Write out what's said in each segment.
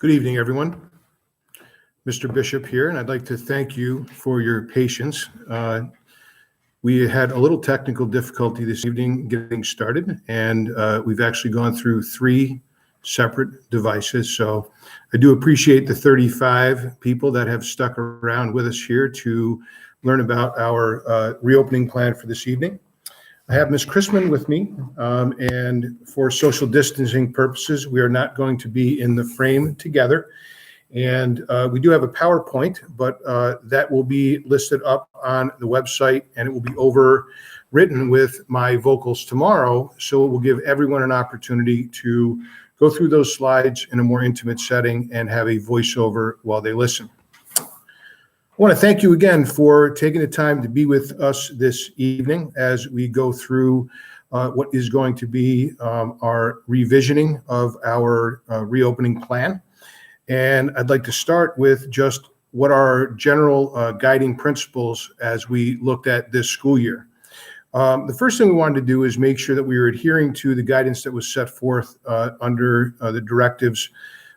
Good evening, everyone. Mr. Bishop here, and I'd like to thank you for your patience. We had a little technical difficulty this evening getting started, and we've actually gone through 3 separate devices. So I do appreciate the 35 people that have stuck around with us here to learn about our reopening plan for this evening. I have Ms. Chrisman with me, and for social distancing purposes, we are not going to be in the frame together. And we do have a PowerPoint, but that will be listed up on the website, and it will be overwritten with my vocals tomorrow. So it will give everyone an opportunity to go through those slides in a more intimate setting and have a voiceover while they listen. I want to thank you again for taking the time to be with us this evening as we go through what is going to be our revisioning of our reopening plan. And I'd like to start with just what are our general guiding principles as we looked at this school year. The first thing we wanted to do is make sure that we were adhering to the guidance that was set forth under the directives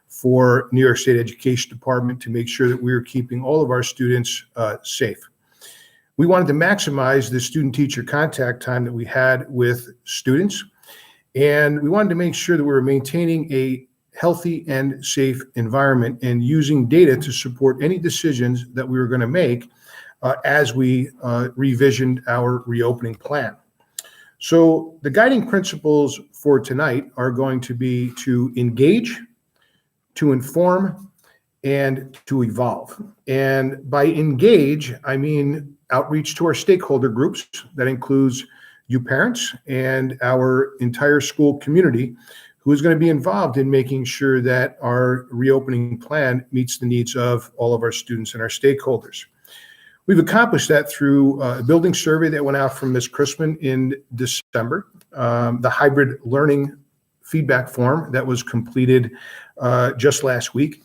for New York State Education Department to make sure that we were keeping all of our students safe. We wanted to maximize the student-teacher contact time that we had with students, and we wanted to make sure that we were maintaining a healthy and safe environment and using data to support any decisions that we were going to make as we revisioned our reopening plan. So the guiding principles for tonight are going to be to engage, to inform, and to evolve. And by engage, I mean outreach to our stakeholder groups. That includes you parents and our entire school community, who is going to be involved in making sure that our reopening plan meets the needs of all of our students and our stakeholders. We've accomplished that through a building survey that went out from Ms. Chrisman in December, the hybrid learning feedback form that was completed just last week.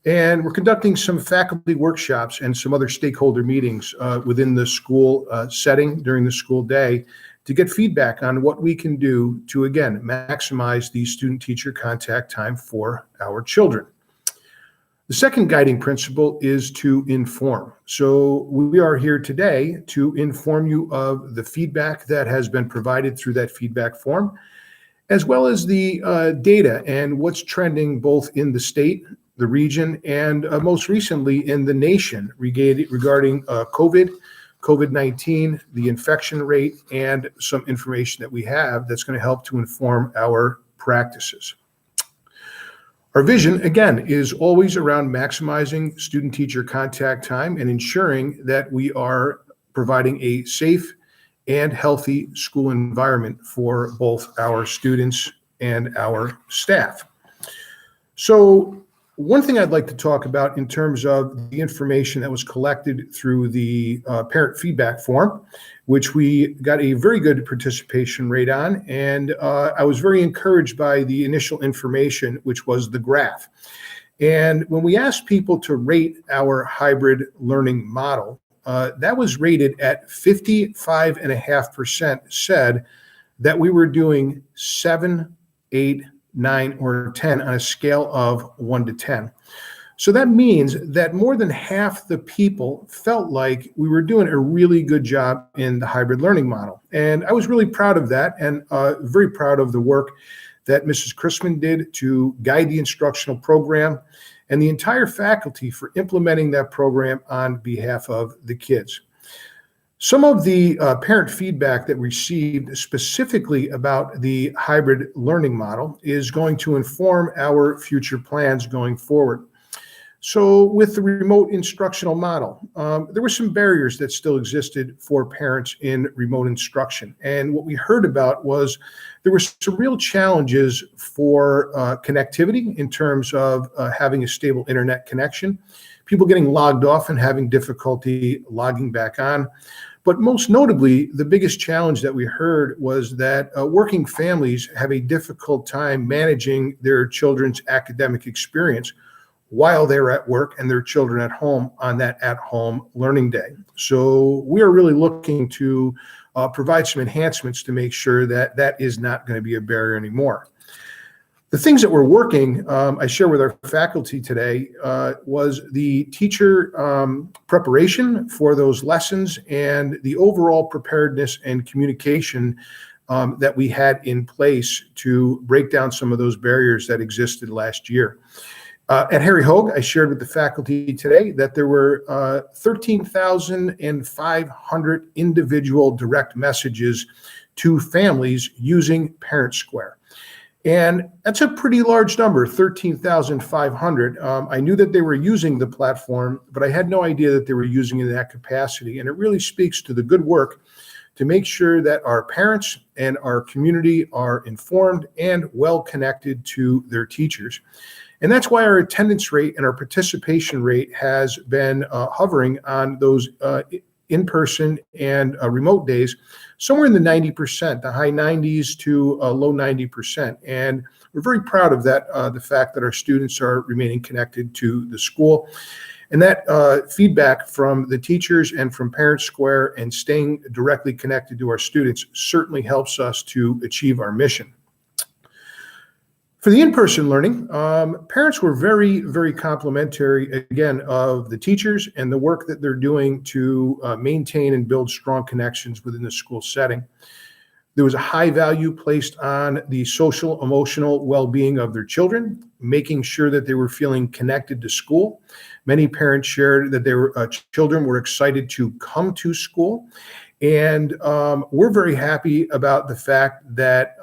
And we're conducting some faculty workshops and some other stakeholder meetings within the school setting during the school day to get feedback on what we can do to, again, maximize the student-teacher contact time for our children. The second guiding principle is to inform. So we are here today to inform you of the feedback that has been provided through that feedback form, as well as the data and what's trending both in the state, the region, and most recently in the nation regarding COVID-19, the infection rate, and some information that we have that's going to help to inform our practices. Our vision, again, is always around maximizing student-teacher contact time and ensuring that we are providing a safe and healthy school environment for both our students and our staff. So one thing I'd like to talk about in terms of the information that was collected through the parent feedback form, which we got a very good participation rate on, and I was very encouraged by the initial information, which was the graph. And when we asked people to rate our hybrid learning model, that was rated at 55.5% said that we were doing 7, 8, 9, or 10 on a scale of 1 to 10. So that means that more than half the people felt like we were doing a really good job in the hybrid learning model. And I was really proud of that, and very proud of the work that Mrs. Chrisman did to guide the instructional program and the entire faculty for implementing that program on behalf of the kids. Some of the parent feedback that we received specifically about the hybrid learning model is going to inform our future plans going forward. So with the remote instructional model, there were some barriers that still existed for parents in remote instruction. And what we heard about was there were some real challenges for connectivity in terms of having a stable internet connection, people getting logged off and having difficulty logging back on. But most notably, the biggest challenge that we heard was that working families have a difficult time managing their children's academic experience while they're at work and their children at home on that at-home learning day. So we are really looking to provide some enhancements to make sure that that is not going to be a barrier anymore. The things that were working, I share with our faculty today, was the teacher preparation for those lessons and the overall preparedness and communication that we had in place to break down some of those barriers that existed last year. At Harry Hogue, I shared with the faculty today that there were 13,500 individual direct messages to families using Parent Square. And that's a pretty large number, 13,500. I knew that they were using the platform, but I had no idea that they were using it in that capacity. And it really speaks to the good work to make sure that our parents and our community are informed and well connected to their teachers. And that's why our attendance rate and our participation rate has been hovering on those in-person and remote days, somewhere in the 90%, the high 90s to low 90%. And we're very proud of that, the fact that our students are remaining connected to the school. And that feedback from the teachers and from Parent Square and staying directly connected to our students certainly helps us to achieve our mission. For the in-person learning, parents were very, very complimentary, again, of the teachers and the work that they're doing to maintain and build strong connections within the school setting. There was a high value placed on the social, emotional well-being of their children, making sure that they were feeling connected to school. Many parents shared that their children were excited to come to school. And we're very happy about the fact that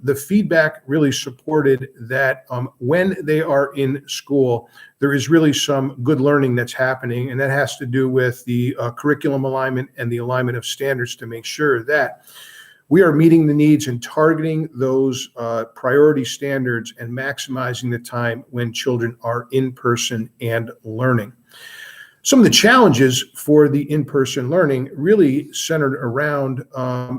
the feedback really supported that when they are in school, there is really some good learning that's happening. And that has to do with the curriculum alignment and the alignment of standards to make sure that we are meeting the needs and targeting those priority standards and maximizing the time when children are in person and learning. Some of the challenges for the in-person learning really centered around,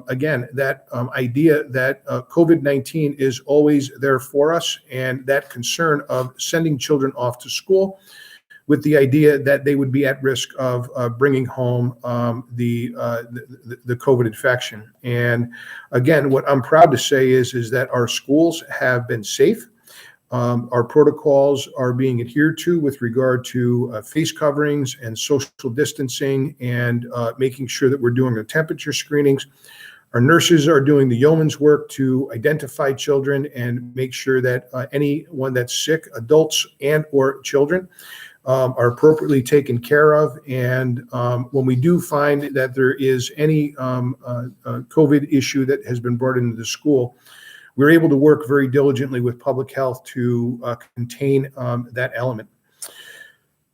again, that idea that COVID-19 is always there for us, and that concern of sending children off to school with the idea that they would be at risk of bringing home the COVID infection. And again, what I'm proud to say is that our schools have been safe. Our protocols are being adhered to with regard to face coverings and social distancing and making sure that we're doing the temperature screenings. Our nurses are doing the yeoman's work to identify children and make sure that anyone that's sick, adults and or children, are appropriately taken care of. And when we do find that there is any COVID issue that has been brought into the school, we're able to work very diligently with public health to contain that element.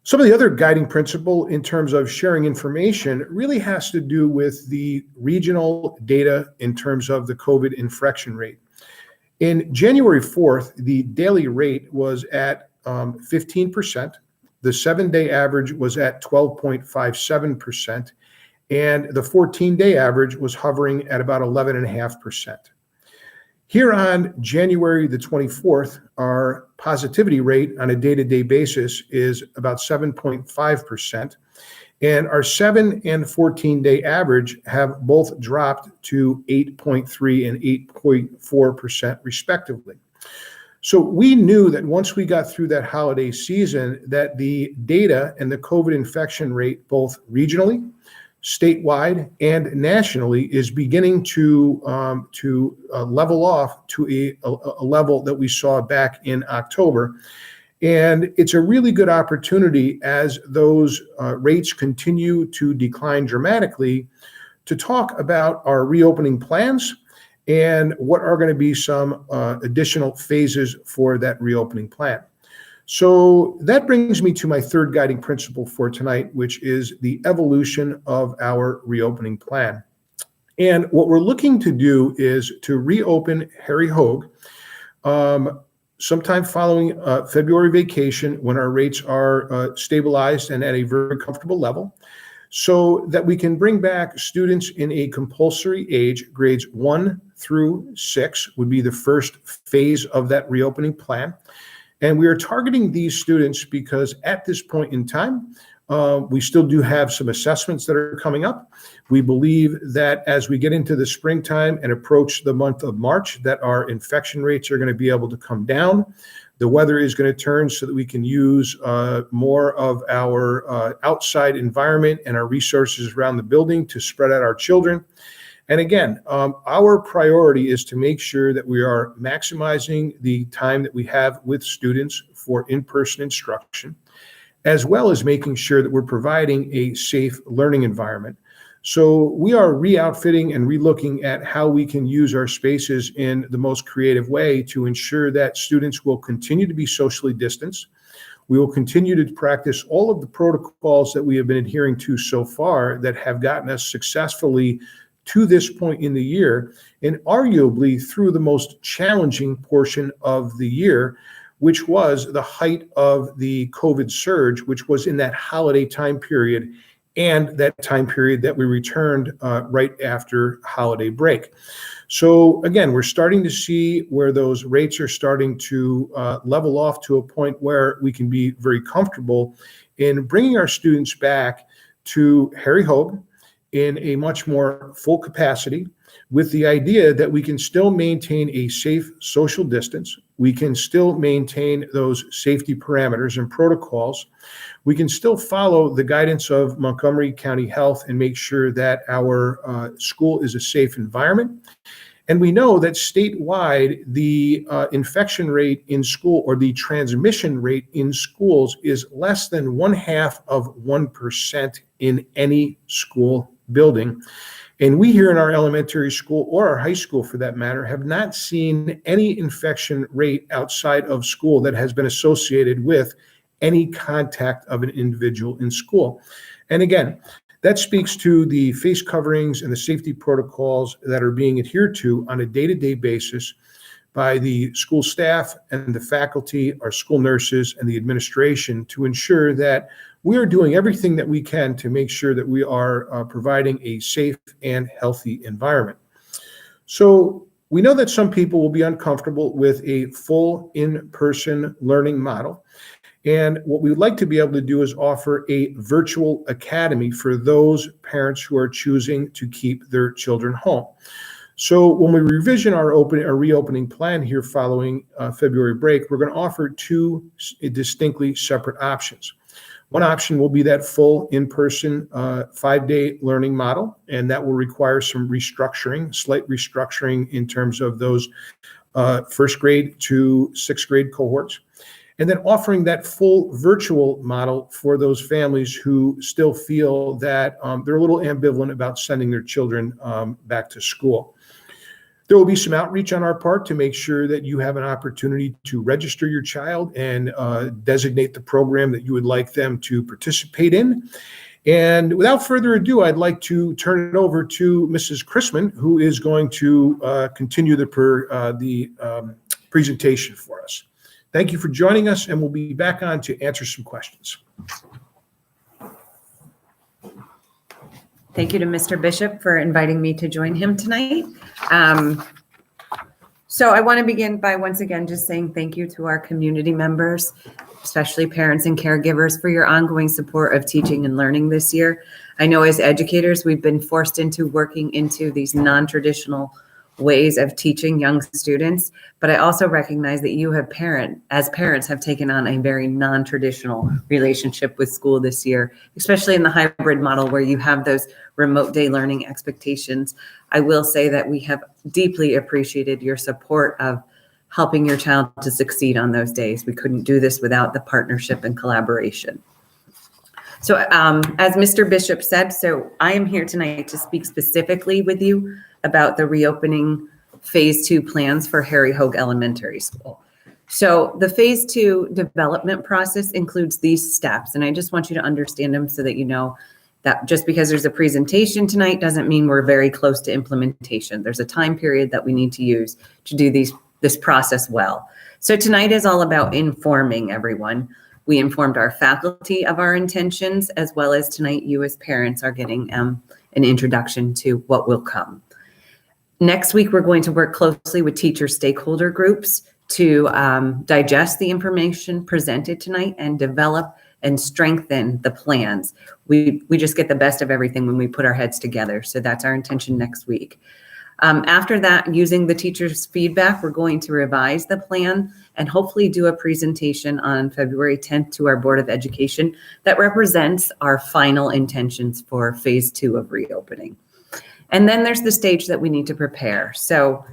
Some of the other guiding principle in terms of sharing information really has to do with the regional data in terms of the COVID infection rate. In January 4th, the daily rate was at 15%. The 7-day average was at 12.57%. And the 14-day average was hovering at about 11.5%. Here on January the 24th, our positivity rate on a day-to-day basis is about 7.5%, and our 7 and 14-day average have both dropped to 8.3 and 8.4% respectively. So we knew that once we got through that holiday season, that the data and the COVID infection rate, both regionally, statewide and nationally, is beginning to level off to a level that we saw back in October. And it's a really good opportunity as those rates continue to decline dramatically to talk about our reopening plans and what are going to be some additional phases for that reopening plan. So that brings me to my third guiding principle for tonight, which is the evolution of our reopening plan. And what we're looking to do is to reopen Harry Hogue sometime following February vacation, when our rates are stabilized and at a very comfortable level, so that we can bring back students in a compulsory age. Grades 1 through 6 would be the first phase of that reopening plan. And we are targeting these students because at this point in time, We still do have some assessments that are coming up. We believe that as we get into the springtime and approach the month of March, that our infection rates are going to be able to come down. The weather is going to turn so that we can use more of our outside environment and our resources around the building to spread out our children. And again, our priority is to make sure that we are maximizing the time that we have with students for in-person instruction, as well as making sure that we're providing a safe learning environment. So we are re-outfitting and re-looking at how we can use our spaces in the most creative way to ensure that students will continue to be socially distanced. We will continue to practice all of the protocols that we have been adhering to so far that have gotten us successfully to this point in the year, and arguably through the most challenging portion of the year, which was the height of the COVID surge, which was in that holiday time period and that time period that we returned right after holiday break. So again, we're starting to see where those rates are starting to level off to a point where we can be very comfortable in bringing our students back to Harry Hogue in a much more full capacity, with the idea that we can still maintain a safe social distance. We can still maintain those safety parameters and protocols. We can still follow the guidance of Montgomery County Health and make sure that our school is a safe environment. And we know that statewide, the infection rate in school, or the transmission rate in schools, is less than 0.5% in any school building. And we here in our elementary school, or our high school for that matter, have not seen any infection rate outside of school that has been associated with any contact of an individual in school. And again, that speaks to the face coverings and the safety protocols that are being adhered to on a day-to-day basis by the school staff and the faculty, our school nurses, and the administration to ensure that we are doing everything that we can to make sure that we are providing a safe and healthy environment. So we know that some people will be uncomfortable with a full in-person learning model. And what we would like to be able to do is offer a virtual academy for those parents who are choosing to keep their children home. So when we revision our reopening plan here following February break, we're going to offer two distinctly separate options. One option will be that full in-person 5-day learning model, and that will require some restructuring, slight restructuring in terms of those first grade to sixth grade cohorts. And then offering that full virtual model for those families who still feel that they're a little ambivalent about sending their children back to school. There will be some outreach on our part to make sure that you have an opportunity to register your child and designate the program that you would like them to participate in. And without further ado, I'd like to turn it over to Mrs. Chrisman, who is going to continue the presentation for us. Thank you for joining us, and we'll be back on to answer some questions. Thank you to Mr. Bishop for inviting me to join him tonight. So I want to begin by once again just saying thank you to our community members, especially parents and caregivers, for your ongoing support of teaching and learning this year. I know as educators, we've been forced into working into these non-traditional ways of teaching young students, but I also recognize that you have as parents have taken on a very non-traditional relationship with school this year, especially in the hybrid model where you have those remote day learning expectations. I will say that we have deeply appreciated your support of helping your child to succeed on those days. We couldn't do this without the partnership and collaboration. So as Mr. Bishop said, so I am here tonight to speak specifically with you about the reopening phase 2 plans for Harry Hogue Elementary School. So the phase 2 development process includes these steps, and I just want you to understand them so that you know that just because there's a presentation tonight doesn't mean we're very close to implementation. There's a time period that we need to use to do this process well. So tonight is all about informing everyone. We informed our faculty of our intentions, as well as tonight you as parents are getting an introduction to what will come. Next week, we're going to work closely with teacher stakeholder groups to digest the information presented tonight and develop and strengthen the plans. We just get the best of everything when we put our heads together. So that's our intention next week. After that, using the teachers' feedback, we're going to revise the plan and hopefully do a presentation on February 10th to our Board of Education that represents our final intentions for phase 2 of reopening. And then there's the stage that we need to prepare. So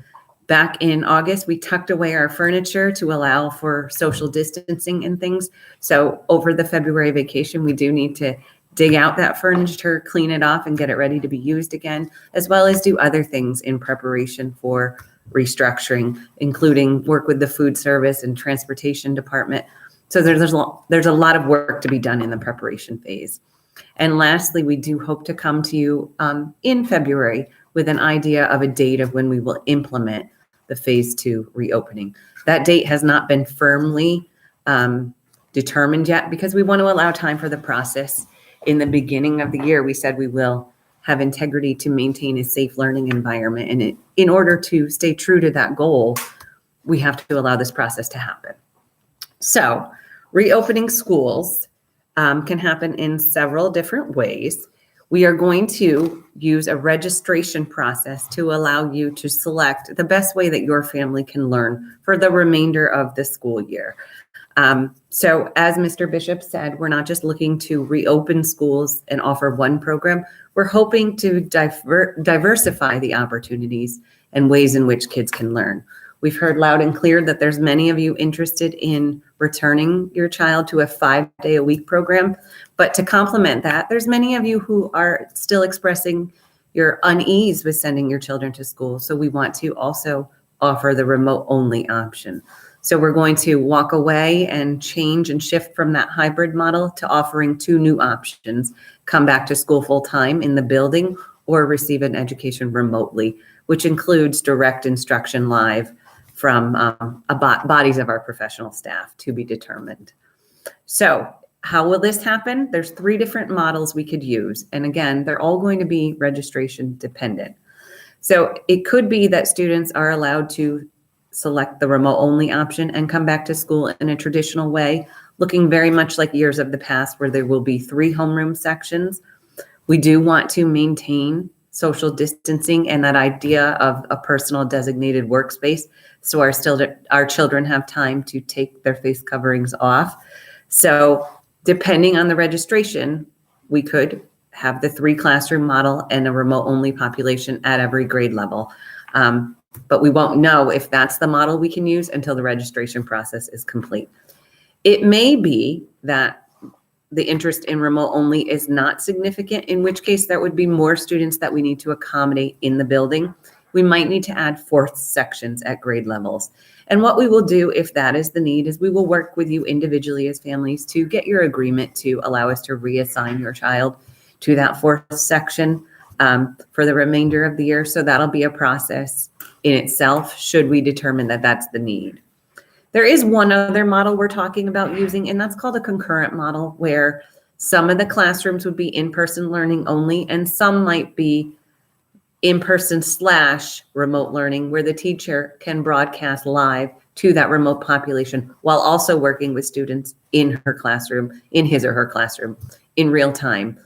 back in August, we tucked away our furniture to allow for social distancing and things. So over the February vacation, we do need to dig out that furniture, clean it off, and get it ready to be used again, as well as do other things in preparation for restructuring, including work with the food service and transportation department. So there's a lot of work to be done in the preparation phase. And lastly, we do hope to come to you in February with an idea of a date of when we will implement the phase 2 reopening. That date has not been firmly determined yet because we want to allow time for the process. In the beginning of the year, we said we will have integrity to maintain a safe learning environment. And in order to stay true to that goal, we have to allow this process to happen. So reopening schools can happen in several different ways. We are going to use a registration process to allow you to select the best way that your family can learn for the remainder of the school year. So as Mr. Bishop said, we're not just looking to reopen schools and offer one program. We're hoping to diversify the opportunities and ways in which kids can learn. We've heard loud and clear that there's many of you interested in returning your child to a 5-day-a-week program. But to complement that, there's many of you who are still expressing your unease with sending your children to school. So we want to also offer the remote-only option. So we're going to walk away and change and shift from that hybrid model to offering 2 new options: come back to school full-time in the building or receive an education remotely, which includes direct instruction live from bodies of our professional staff to be determined. So how will this happen? There's 3 different models we could use. And again, they're all going to be registration dependent. So it could be that students are allowed to select the remote only option and come back to school in a traditional way, looking very much like years of the past where there will be 3 homeroom sections. We do want to maintain social distancing and that idea of a personal designated workspace. So our children have time to take their face coverings off. So depending on the registration, we could have the 3 classroom model and a remote only population at every grade level. But we won't know if that's the model we can use until the registration process is complete. It may be that the interest in remote only is not significant, in which case there would be more students that we need to accommodate in the building. We might need to add 4th sections at grade levels. And what we will do if that is the need is we will work with you individually as families to get your agreement to allow us to reassign your child to that 4th section for the remainder of the year. So that'll be a process in itself, should we determine that that's the need. There is one other model we're talking about using, and that's called a concurrent model, where some of the classrooms would be in-person learning only, and some might be in-person / remote learning, where the teacher can broadcast live to that remote population while also working with students in her classroom, in his or her classroom, in real time.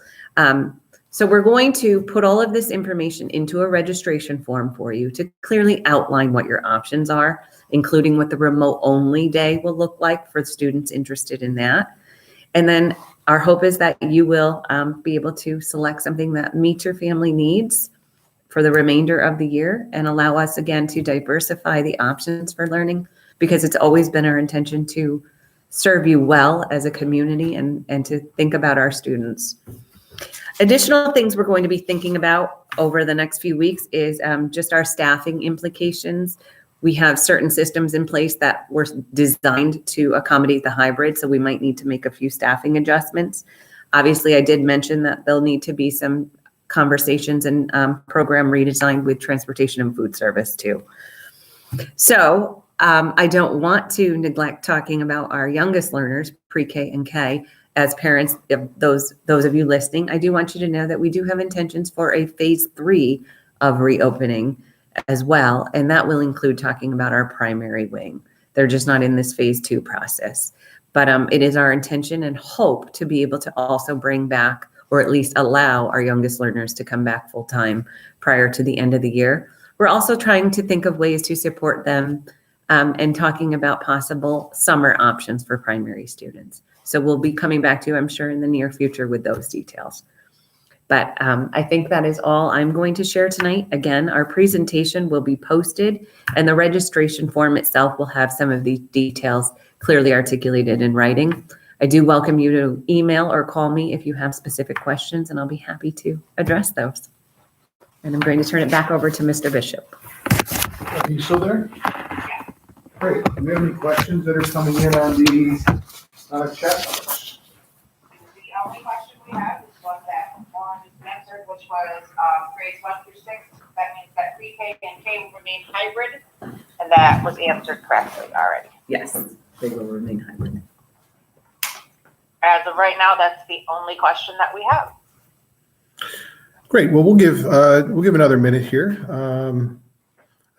So we're going to put all of this information into a registration form for you to clearly outline what your options are, including what the remote only day will look like for students interested in that. And then our hope is that you will be able to select something that meets your family needs for the remainder of the year and allow us again to diversify the options for learning, because it's always been our intention to serve you well as a community and to think about our students. Additional things we're going to be thinking about over the next few weeks is just our staffing implications. We have certain systems in place that were designed to accommodate the hybrid, so we might need to make a few staffing adjustments. Obviously, I did mention that there'll need to be some conversations and program redesign with transportation and food service too. So I don't want to neglect talking about our youngest learners, pre-K and K. As parents of those of you listening, I do want you to know that we do have intentions for a phase 3 of reopening as well, and that will include talking about our primary wing. They're just not in this phase 2 process. But it is our intention and hope to be able to also bring back, or at least allow our youngest learners to come back full time prior to the end of the year. We're also trying to think of ways to support them and talking about possible summer options for primary students. So we'll be coming back to you, I'm sure, in the near future with those details. But I think that is all I'm going to share tonight. Again, our presentation will be posted and the registration form itself will have some of the details clearly articulated in writing. I do welcome you to email or call me if you have specific questions, and I'll be happy to address those. And I'm going to turn it back over to Mr. Bishop. Are you still there? Great. Do we have any questions that are coming in on the chat box? The only question we have is one that Lauren just answered, which was grades 1 through 6. That means that pre-K and K will remain hybrid, and that was answered correctly already. Yes, they will remain hybrid. As of right now, that's the only question that we have. Great. Well, we'll give another minute here.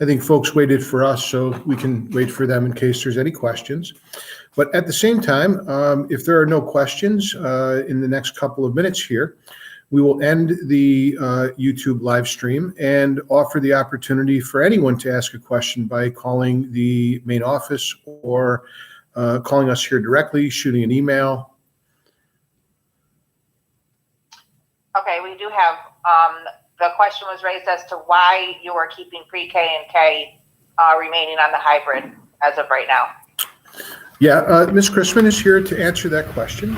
I think folks waited for us, so we can wait for them in case there's any questions. But at the same time, if there are no questions in the next couple of minutes here, we will end the YouTube live stream and offer the opportunity for anyone to ask a question by calling the main office or calling us here directly, shooting an email. Okay, we do have, the question was raised as to why you are keeping pre-K and K remaining on the hybrid as of right now. Yeah, Ms. Chrisman is here to answer that question.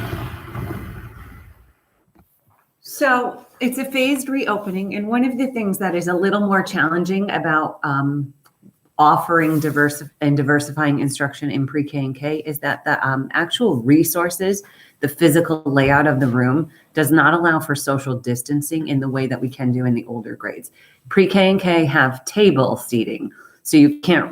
So it's a phased reopening, and one of the things that is a little more challenging about offering diversifying instruction in pre-K and K is that the actual resources, the physical layout of the room does not allow for social distancing in the way that we can do in the older grades. Pre-K and K have table seating, so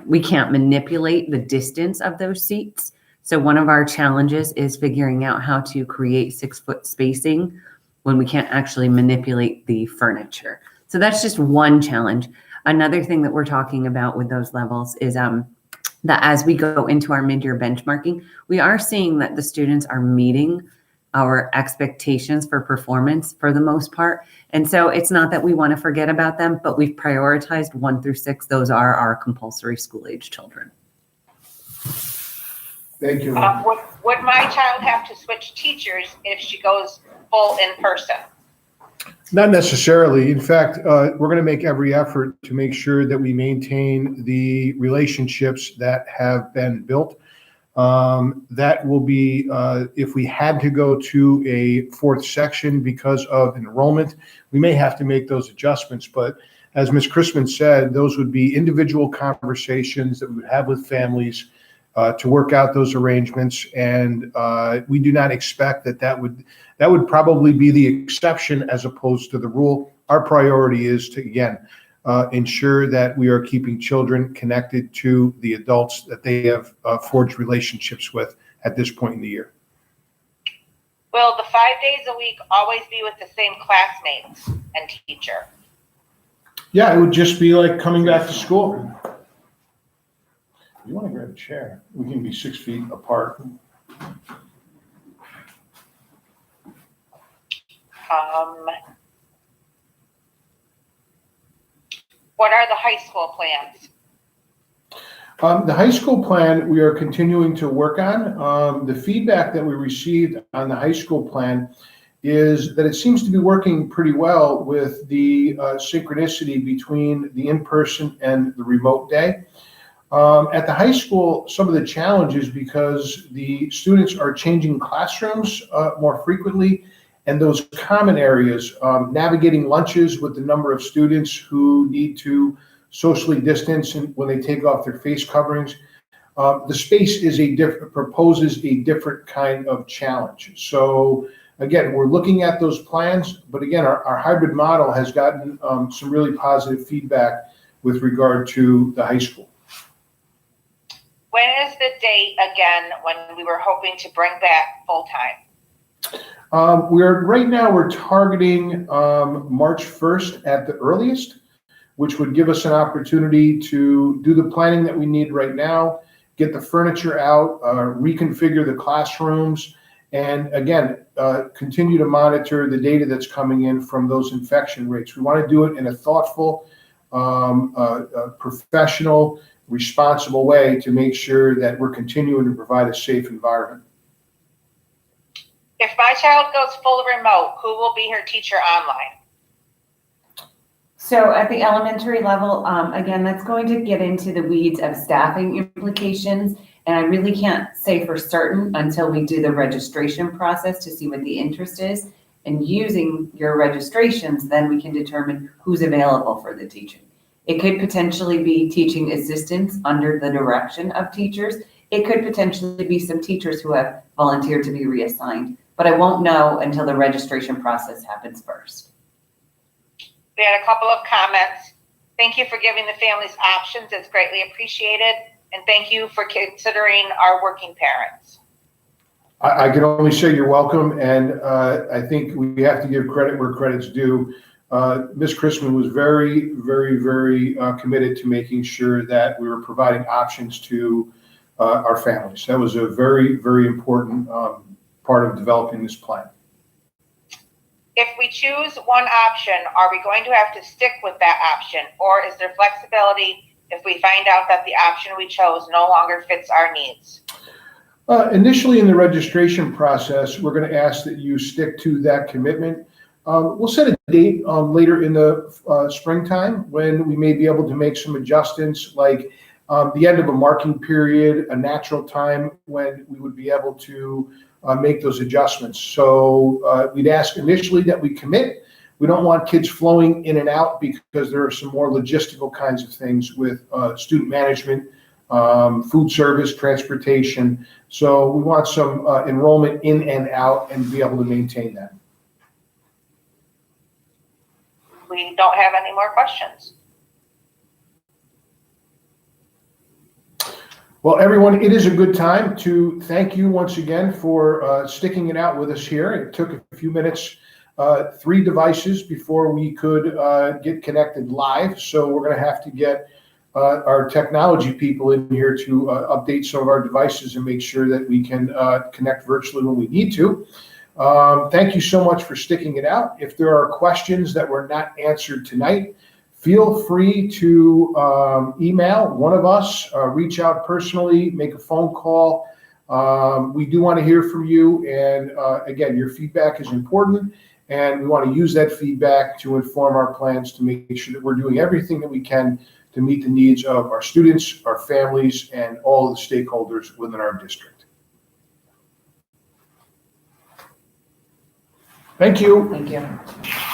we can't manipulate the distance of those seats. So one of our challenges is figuring out how to create 6-foot spacing when we can't actually manipulate the furniture. So that's just one challenge. Another thing that we're talking about with those levels is that as we go into our mid-year benchmarking, we are seeing that the students are meeting our expectations for performance for the most part. And so it's not that we want to forget about them, but we've prioritized 1 through 6. Those are our compulsory school-age children. Thank you. Would my child have to switch teachers if she goes full in person? Not necessarily. In fact, we're going to make every effort to make sure that we maintain the relationships that have been built. That will be, if we had to go to a 4th section because of enrollment, we may have to make those adjustments. But as Ms. Chrisman said, those would be individual conversations that we would have with families to work out those arrangements. And we do not expect that would probably be the exception as opposed to the rule. Our priority is to, again, ensure that we are keeping children connected to the adults that they have forged relationships with at this point in the year. Will the 5 days a week always be with the same classmates and teacher? Yeah, it would just be like coming back to school. If you want to grab a chair, we can be 6 feet apart. What are the high school plans? The high school plan we are continuing to work on. The feedback that we received on the high school plan is that it seems to be working pretty well with the synchronicity between the in-person and the remote day. At the high school, some of the challenges because the students are changing classrooms more frequently, and those common areas, navigating lunches with the number of students who need to socially distance and when they take off their face coverings, the space is proposes a different kind of challenge. So again, we're looking at those plans, but again, our hybrid model has gotten some really positive feedback with regard to the high school. When is the date again when we were hoping to bring back full-time? Right now we're targeting March 1st at the earliest, which would give us an opportunity to do the planning that we need right now get the furniture out, reconfigure the classrooms, and again, continue to monitor the data that's coming in from those infection rates. We want to do it in a thoughtful, professional, responsible way to make sure that we're continuing to provide a safe environment. If my child goes full remote, who will be her teacher online? So at the elementary level, again, that's going to get into the weeds of staffing implications. And I really can't say for certain until we do the registration process to see what the interest is. And using your registrations, then we can determine who's available for the teaching. It could potentially be teaching assistants under the direction of teachers. It could potentially be some teachers who have volunteered to be reassigned, but I won't know until the registration process happens first. We had a couple of comments. Thank you for giving the families options. It's greatly appreciated. And thank you for considering our working parents. I can only say you're welcome, and I think we have to give credit where credit's due. Ms. Chrisman was very, very, very committed to making sure that we were providing options to our families. That was a very, very important part of developing this plan. If we choose one option, are we going to have to stick with that option, or is there flexibility if we find out that the option we chose no longer fits our needs? Initially in the registration process, we're going to ask that you stick to that commitment. We'll set a date later in the springtime when we may be able to make some adjustments, like the end of a marking period, a natural time when we would be able to make those adjustments. So we'd ask initially that we commit. We don't want kids flowing in and out because there are some more logistical kinds of things with student management, food service, transportation. So we want some enrollment in and out and be able to maintain that. We don't have any more questions. Well, everyone, it is a good time to thank you once again for sticking it out with us here. It took a few minutes, 3 devices before we could get connected live. So we're going to have to get our technology people in here to update some of our devices and make sure that we can connect virtually when we need to. Thank you so much for sticking it out. If there are questions that were not answered tonight, feel free to email one of us, reach out personally, make a phone call. We do want to hear from you. And again, your feedback is important. And we want to use that feedback to inform our plans to make sure that we're doing everything that we can to meet the needs of our students, our families, and all of the stakeholders within our district. Thank you. Thank you.